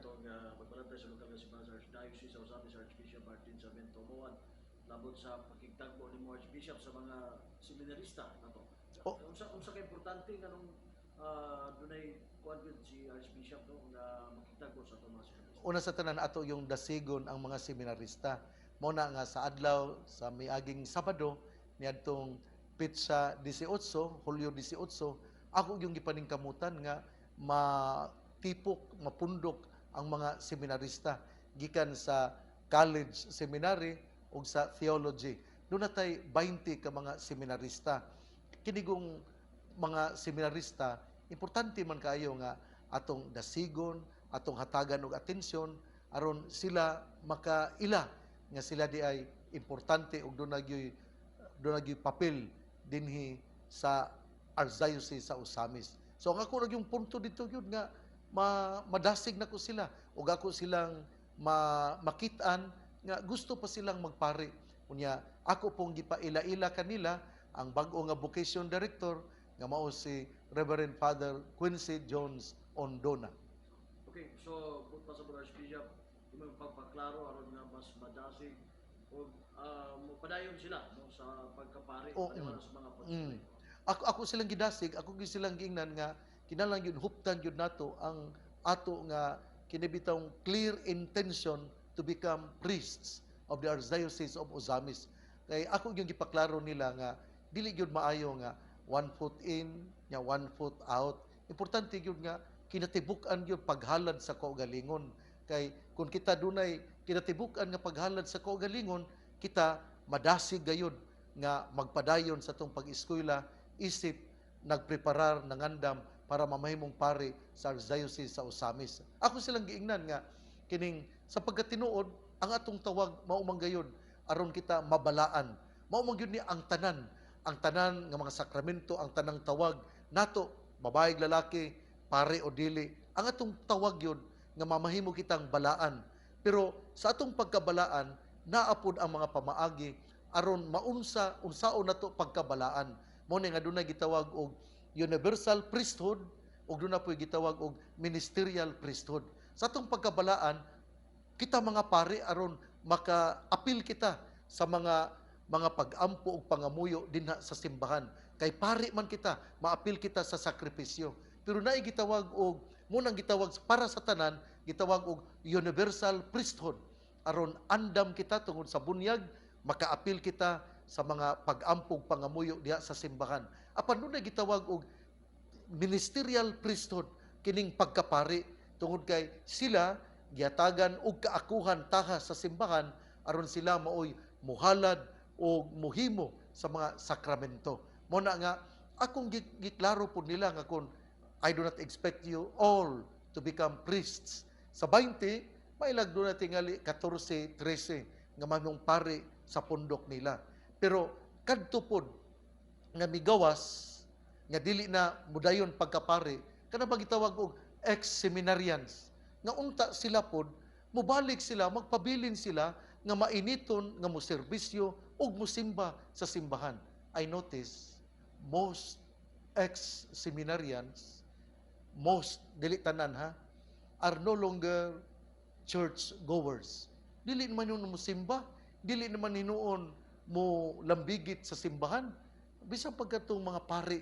atong pagbalantay sa lokal nga simbahan sa Archdiocese sa Osamis Archbishop Martin Sarmiento Moan labot sa pagkigtagpo ni mo Archbishop sa mga seminarista nato. O, Unsa ka importante nganong dunay kuan gyud si Archbishop no nga makigtagpo sa atong mga seminarista. una sa tanan ato yung dasigon ang mga seminarista. Muna nga sa adlaw sa miaging Sabado niadtong Pitsa 18, Hulyo 18, ako yung gipaningkamutan nga matipok, mapundok ang mga seminarista gikan sa college seminary ug sa theology. Doon natay 20 ka mga seminarista. Kinigong mga seminarista, importante man kayo nga atong dasigon, atong hatagan og atensyon aron sila makaila nga sila di ay importante ug doon nagyoy papel dinhi sa Archdiocese sa Osamis. So ang ako yung punto dito yun nga madasig na ko sila ug ako silang makitaan nga gusto pa silang magpari. Unya ako pong gipaila-ila kanila ang bag-o nga vocation director nga mao si Reverend Father Quincy Jones Ondona. Okay, so punta sa mga Archbishop, yung pagpaklaro aron nga mas madasig o padayon sila no, sa pagkapari paniwala sa mga pagpapari. Ako silang gidasig, ako silang giingnan nga kinahanglan gyud huptan gyud nato ang ato nga kinibitang clear intention to become priests of the Archdiocese of Osamis. Kay ako yung gipaklaro nila nga dili gyud maayo nga 1 foot in, nya 1 foot out. Importante gyud nga kinatibuk-an gyud paghalad sa kaugalingon. Kay kung kita dunay kinatibuk-an nga paghalad sa kaugalingon, kita madasig gayud nga magpadayon sa tong pag-eskwela isip nagpreparar nangandam para mamahimong pari sa Archdiocese sa Osamis. Ako silang giingnan nga kining sa pagkatinuod ang atong tawag mao man gayud aron kita mabalaan. Mao man gyud ni ang tanan nga mga sakramento, ang tanang tawag nato babae lalaki, pare o dili. Ang atong tawag yun nga mamahimo kitang balaan. Pero sa atong pagkabalaan, naapod ang mga pamaagi aron unsaon nato pagkabalaan. Mo ni nga dunay gitawag og universal priesthood ug dunay poy gitawag og ministerial priesthood. Sa atong pagkabalaan, kita mga pare aron maka-apil kita sa mga pag-ampo ug pangamuyo dinha sa simbahan. Kay pare man kita, maapil kita sa sakripisyo. Pero naay gitawag og munang gitawag para sa tanan, gitawag og universal priesthood. Aron andam kita tungod sa bunyag, makaapil kita sa mga pag-ampog pangamuyo diha sa simbahan. Apan dunay gitawag og ministerial priesthood, kining pagkapari tungod kay sila giatagan og kaakuhan taha sa simbahan aron sila maoy muhalad o muhimo sa mga sakramento. Mo na nga akong giklaro po nila nga kung I do not expect you all to become priests. Sa 20, mailag doon na tingali 14, 13 nga mamong pare sa pundok nila. Pero kadto pod nga migawas nga dili na mudayon pagkapare, kana ba gitawag og ex-seminarians nga unta sila pod mubalik sila, magpabilin sila nga mainiton nga moserbisyo ug mosimba sa simbahan. I notice most ex-seminarians, most dili tanan ha, are no longer church goers. Dili naman yun mosimba, dili naman hinuon mo lambigit sa simbahan. Bisan pagkatong mga pari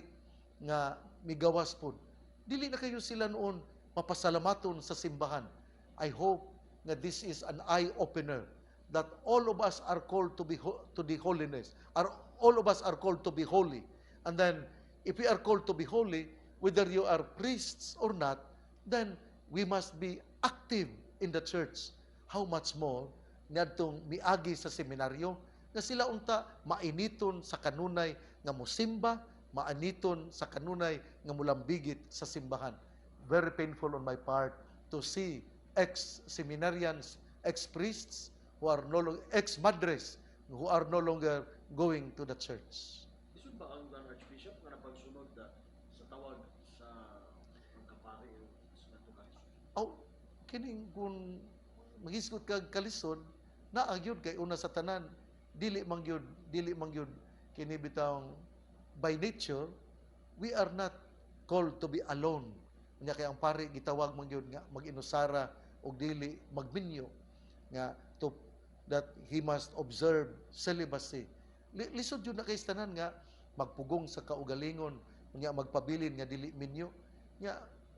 nga migawas pod, dili na kayo sila noon mapasalamaton sa simbahan. I hope nga this is an eye-opener that all of us are called to the holiness. All of us are called to be holy. And then, if we are called to be holy, whether you are priests or not, then we must be active in the church. How much more ngadtong miagi sa seminaryo nga sila unta mainiton sa kanunay nga mosimba, maaniton sa kanunay nga mulambigit sa simbahan. Very painful on my part to see ex-seminarians, ex-priests who are no longer ex-madres who are no longer going to the church. Isud ba ang Archbishop nga napagsunod sa tawag sa pagkapari sa katukan? Kining kung maghisgot kag kalisod, naagyod kay una sa tanan, dili mangyud kini bitawng by nature, we are not called to be alone. Nya kay ang pari gitawag mangyud nga mag-inusara ug dili magminyo nga to that he must observe celibacy. Lisod yun na kay tanan nga magpugong sa kaugalingon, nga magpabilin nga dili minyo. Nga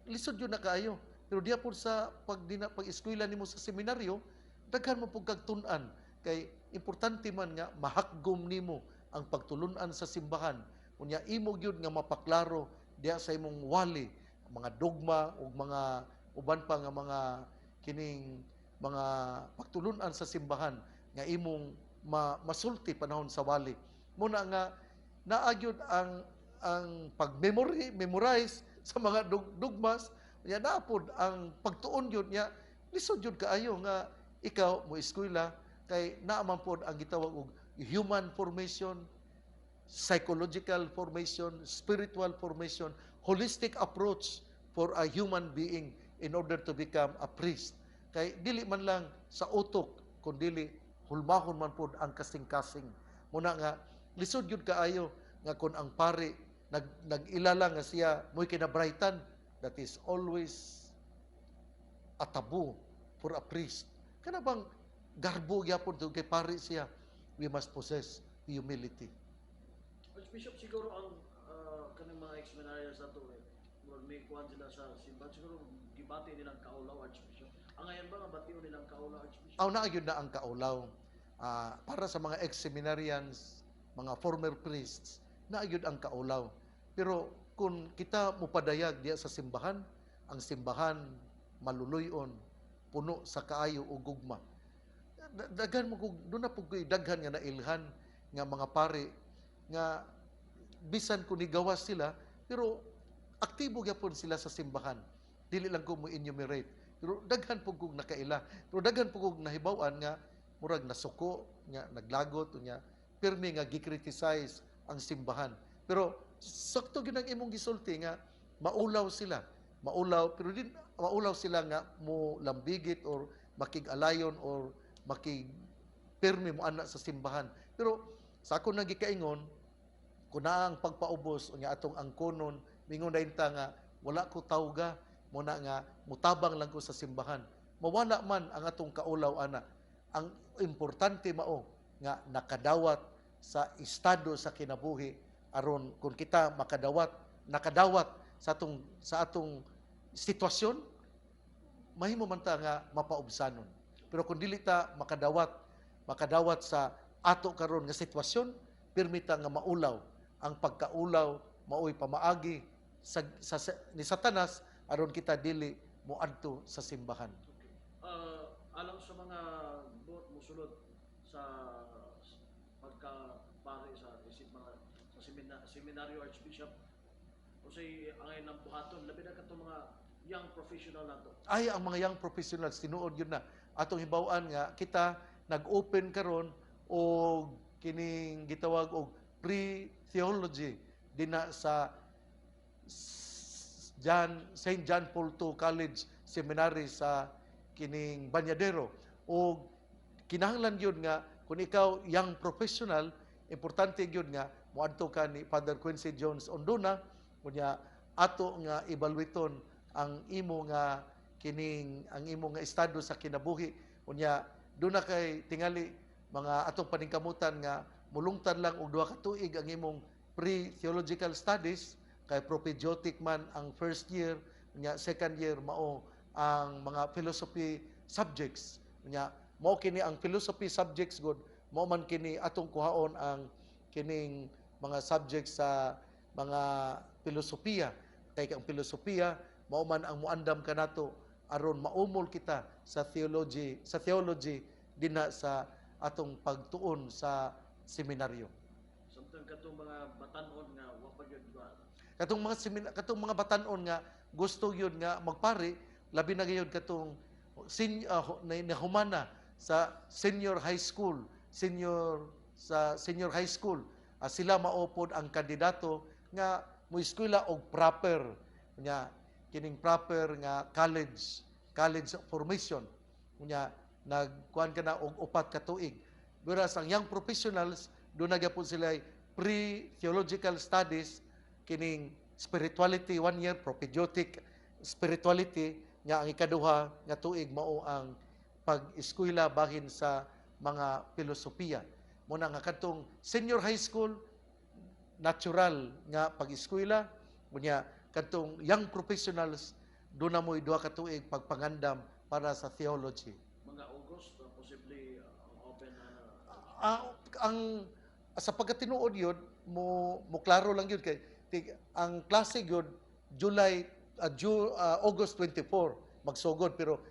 lisod yun na kaayo. Pero diya po sa pag-eskwela nimo sa seminaryo, daghan mo pug kagtun-an kay importante man nga mahakgom nimo ang pagtulunan sa simbahan. Unya imo gyud nga mapaklaro diya sa imong wali mga dogma ug mga uban pa nga mga kining mga pagtulunan sa simbahan nga imong masulti panahon sa wali. Muna nga naagyod ang memorize sa mga dogmas, ya naapod ang pagtuon yun niya, lisod yun kaayo nga ikaw mo eskwela kay naaman pod ang gitawag og human formation, psychological formation, spiritual formation, holistic approach for a human being in order to become a priest. Kay dili man lang sa utok, kundi hulmahon man pod ang kasing-kasing. Muna nga lisod yun kaayo nga kung ang pari nag-ilala nga siya mo'y kinabrightan, that is always a taboo for a priest. Kana bang garbo gyapon kay pari siya, we must possess humility. Archbishop, siguro ang kanang mga ex-seminarians na ito, may kuhan sila sa simbahan, siguro gibati nilang kaulaw, Archbishop. Ang ngayon ba nga batiw nilang kaulaw, Archbishop? Naagyon na ang kaulaw. Para sa mga ex-seminarians, mga former priests, naagyon ang kaulaw. Pero kung kita mupadayag diya sa simbahan, ang simbahan maluluyon, puno sa kaayo o gugma. Daghan mo kung doon na po daghan nga nailhan nga mga pari nga bisan kung nigawas sila, pero aktibo gyapon sila sa simbahan. Dili lang ko mo enumerate. Pero daghan po kung nakaila. Pero daghan po kung nahibawan nga murag nasuko, nga naglagot, nga pirmi nga gi-criticize ang simbahan. Pero sakto gyud ang imong gisulti nga maulaw sila. Maulaw, pero din maulaw sila nga mo lambigit or makig-alayon or makig-pirmi mo ana sa simbahan. Pero sa ako nang gikaingon, kung na ang pagpaubos o nga atong angkonon, mingon na inta nga, wala ko tawga, muna nga, mutabang lang ko sa simbahan. Mawala man ang atong kaulaw, ana. Ang importante mao, nga nakadawat sa estado sa kinabuhi, aron kung kita nakadawat sa atong sitwasyon, mahimo man ta nga mapaubsanon. Pero kung dili ta makadawat sa ato karon nga sitwasyon, permita nga maulaw. Ang pagkaulaw maoy pamaagi ni Satanas aron kita dili moadto sa simbahan. Alang sa mga buot musulod sa pagkapare sa seminaryo, Archbishop, o say angay nang buhaton labi na kadto mga young professional nato. Ay ang mga young professionals tinuod yun na atong hibaw-an nga kita nag-open karon og kining gitawag og pre-theology dinha sa St. John Paul II College Seminary sa kining Banyadero. O kinahanglan yun nga kung ikaw young professional, importante yun nga moadto ka ni Father Quincy Jones Onduna, kunya ato nga evaluaton ang imo nga estado sa kinabuhi. Kunya doon na kay tingali mga atong paningkamutan nga mulungtan lang og 2 ka tuig ang imong pre-theological studies, kay propedeutic man ang first year, nya second year mao ang mga philosophy subjects. Nya mao kini ang philosophy subjects god, mao man kini atong kuhaon ang kining mga subjects sa mga filosofiya. Kay ang filosofiya mao man ang muandam kanato aron maumol kita sa theology dinha sa atong pagtuon sa seminaryo. Samtang katong mga batan-on nga wa pa gyud ba. Katong mga batan-on nga gusto gyud nga magpari, labi na gyud katong humana sa senior high school, senior high school. Sila maupod ang kandidato nga mo eskwela og proper nga kining proper nga college formation. Unya nagkuan ka na og 4 ka tuig. Whereas ang young professionals doon nagyapon sila pre-theological studies, kining spirituality 1 year, propedeutic spirituality, nga ang ikaduha nga tuig mao ang pag-eskwela bahin sa mga filosofiya. Muna nga katong senior high school, natural nga pag-eskwela, unya katong young professionals doon na mo'y duha ka tuig pagpangandam para sa theology. Mga August, possibly open Ang sa pagkatinuod yun, mo klaro lang yun kay ang klase yun August 24 magsugod, pero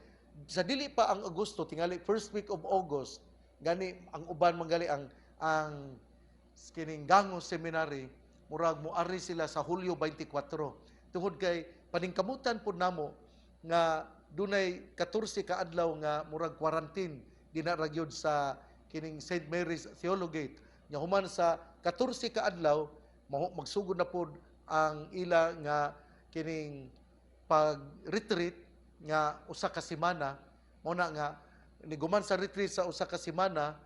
sa dili pa ang Agosto tingali first week of August gani ang uban manggali ang kining Gango Seminary murag moari sila sa Hulyo 24 tungod kay paningkamutan pud namo nga dunay 14 ka adlaw nga murag quarantine dinara gyud sa kining St. Mary's Theologate nya human sa 14 ka adlaw magsugod na pud ang ila nga kining pag-retreat nga usa ka semana mo na nga niguman sa retreat sa usa ka semana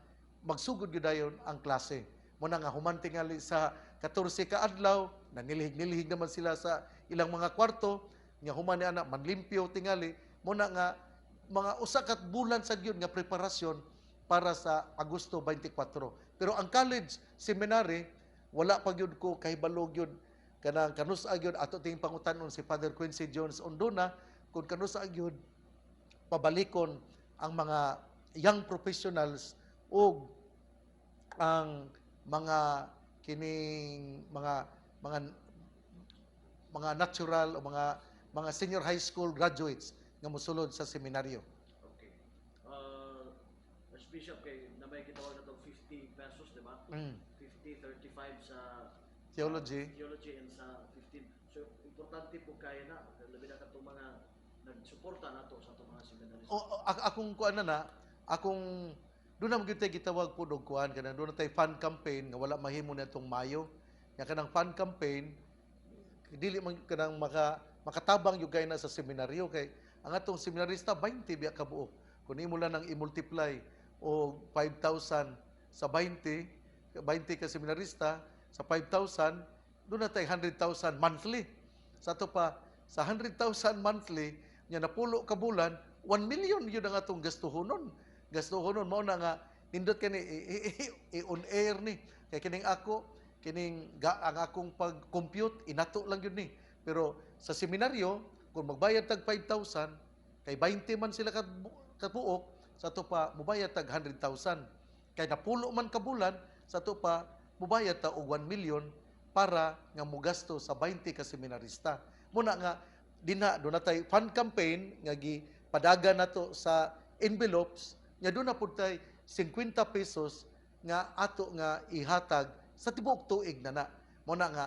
magsugod gyud dayon ang klase mo na nga human tingali sa 14 ka adlaw nanilihig naman sila sa ilang mga kwarto nga human ni ana manlimpyo tingali mo na nga mga usa ka bulan sa gyud nga preparasyon para sa Agosto 24 pero ang college seminary wala pa gyud ko kahibalo gyud kanang kanusa gyud ato ting pangutanon si Father Quincy Jones Onduna kung kanusa gyud pabalikon ang mga young professionals o ang mga kining mga natural o mga senior high school graduates nga mosulod sa seminaryo. Okay. Bishop kay na may gitawag na 50 pesos, di ba? 50, 35 sa Theology and sa 15. So importante po kaya na labi na katong mga nagsuporta nato sa atong mga seminarista. Akong kuan na akong doon na magiging gitawag po og kuan kanang doon tay fan campaign nga wala mahimo na itong Mayo. Nga kanang fan campaign dili man kanang makatabang yung gay na sa seminaryo kay ang atong seminarista 20 biya ka buok. Kung imo lang nang i-multiply o 5,000 sa 20 ka seminarista sa 5,000 doon na tay 100,000 monthly. Sa to pa sa 100,000 monthly nya napulo ka bulan 1 million yun ang atong gastuhonon mao na nga nindot kani on air ni kay kining ako ang akong pag-compute inato lang yun ni pero sa seminaryo kung magbayad tag 5,000 kay 20 man sila kabuok sa to pa mobayad tag 100,000 kay napulo man ka bulan sa to pa mobayad ta og 1 million para nga mogasto sa 20 ka seminarista muna nga dinha do natay fund campaign nga gipadagan nato sa envelopes nga do na pud tay 50 pesos nga ato nga ihatag sa tibuok tuig na muna nga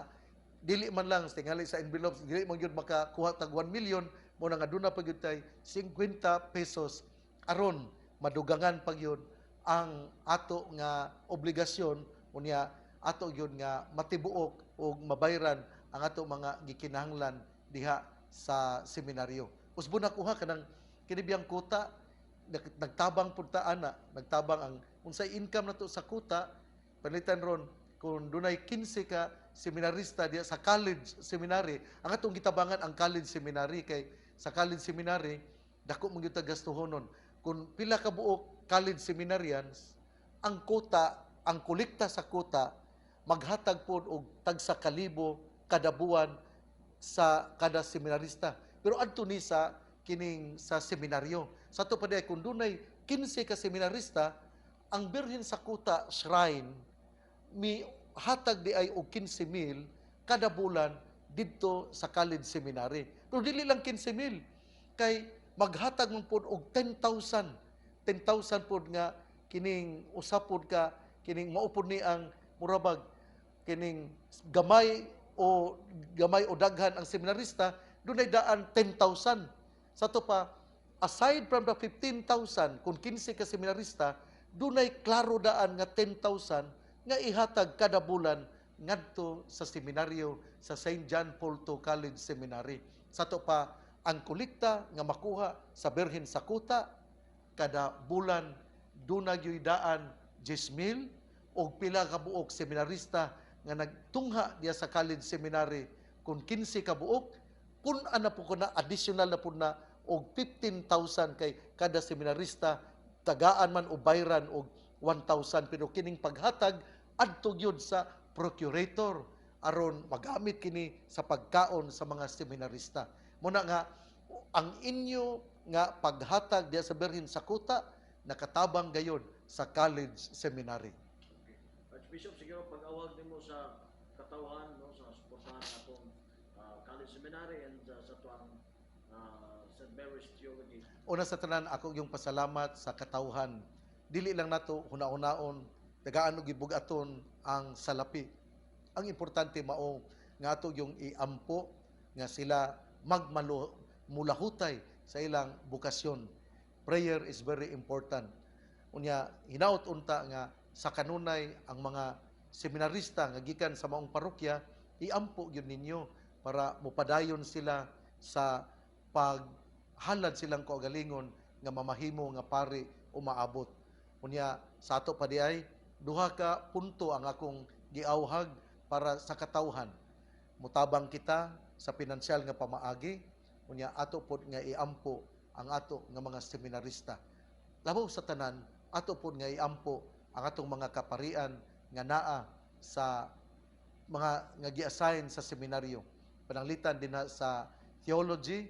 dili man lang tingali sa envelopes dili man gyud makakuha tag 1 million muna nga do na pud tay 50 pesos aron madugangan pag yun ang ato nga obligasyon unya ato yun nga matibuok o mabayran ang ato mga gikinahanglan diha sa seminaryo. Usbo na kuha kanang kinibiyang kuta nagtabang punta ana, nagtabang ang unsay income nato sa kuta palitan ron kung dunay 15 ka seminarista diha sa college seminary. Ang atong gitabangan ang college seminary kay sa college seminary dako mo gyud gastuhonon. Kung pila ka buok college seminarians, ang kuta, ang kolekta sa kuta maghatag pod og tag sa 1,000 kada buwan sa kada seminarista. Pero adto ni sa kining sa seminaryo. Sa to pa kung dunay 15 ka seminarista, ang birhen sa kuta shrine mi hatag di ay og 15,000 kada bulan didto sa college seminary. Pero dili lang 15,000 kay maghatag man pod og 10,000 pod nga kining usapod ka kining maupod ni ang murabag kining gamay o daghan ang seminarista dunay daan 10,000 sa to pa aside from the 15,000 kung 15 ka seminarista dunay klaro daan nga 10,000 nga ihatag kada bulan ngadto sa seminaryo sa St. John Paul II College Seminary. Sa to pa ang kolekta nga makuha sa birhen sa kuta kada bulan dunay daan 10,000 og pila ka buok seminarista nga nagtungha diya sa college seminary kung 15 ka buok kun ana po na additional na po na og 15,000 kay kada seminarista, tagaan man o bayran og 1,000, pero kining paghatag adto gyud sa procurator aron magamit kini sa pagkaon sa mga seminarista. Muna nga ang inyo nga paghatag diya sa Berhin sa kuta nakatabang gayon sa college seminary. Okay. Archbishop, siguro pag-awag nimo sa katawhan, no, sa suportahan atong college seminary and sa tuang St. Mary's Theology. Una sa tanan, ako yung pasalamat sa katawhan. Dili lang nato huna-hunaon, tagaan og gibugaton ang salapi. Ang importante mao nga ato yung iampo nga sila magmulahutay sa ilang bukasyon. Prayer is very important. Unya hinaut unta nga sa kanunay ang mga seminarista nga gikan sa maong parokya, iampo gyud ninyo para mupadayon sila sa paghalad silang kaugalingon nga mamahimo nga pari o maabot. Unya sa ato pa diay duha ka punto ang akong giawhag para sa katawhan. Mutabang kita sa pinansyal nga pamaagi, unya ato pod nga iampo ang ato nga mga seminarista. Labaw sa tanan, ato pod nga iampo ang atong mga kaparian nga naa sa mga nga gi-assign sa seminaryo. Pananglitan din sa theology,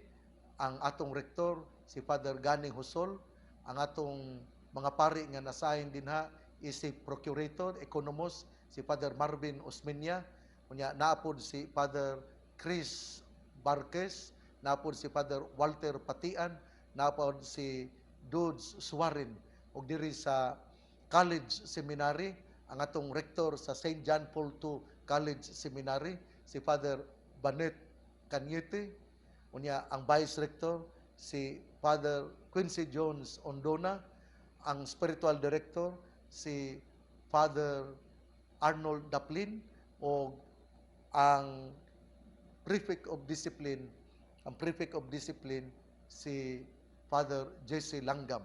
ang atong rektor, si Father Ganing Husol, ang atong mga pari nga na-assign din is si Procurator, Economos, si Father Marvin Osmeña, unya naapod si Father Chris Barquez, naapod si Father Walter Patian, naapod si Dudes Suwarin, ug diri sa College Seminary, ang atong rektor sa St. John Paul II College Seminary, si Father Banet Cañete, unya ang Vice Rector, si Father Quincy Jones Ondona, ang Spiritual Director, si Father Arnold Daplin, o ang Prefect of Discipline, si Father Jesse Langgam.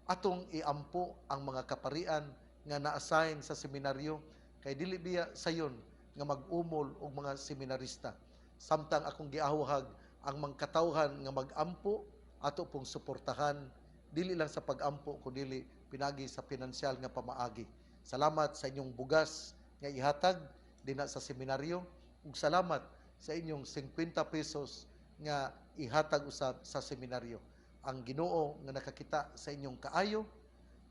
Atong iampo ang mga kaparian nga na-assign sa seminaryo kay dili biya sayon nga mag-umol og mga seminarista. Samtang akong giahawhag ang mga katawhan nga mag-ampo, ato pong suportahan dili lang sa pag-ampo kundi pinagi sa pinansyal nga pamaagi. Salamat sa inyong bugas nga ihatag dinha sa seminaryo ug salamat sa inyong 50 pesos nga ihatag usab sa seminaryo. Ang Ginoo nga nakakita sa inyong kaayo,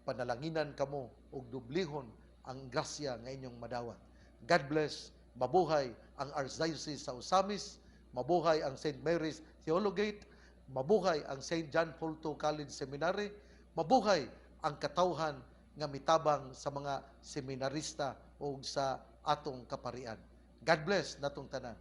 panalanginan kamo ug dublihon ang grasya nga inyong madawat. God bless. Mabuhay ang Archdiocese sa Osamis, mabuhay ang St. Mary's Theologate, mabuhay ang St. John Paul II College Seminary, mabuhay ang katawhan nga mitabang sa mga seminarista o sa atong kaparian. God bless natong tanan.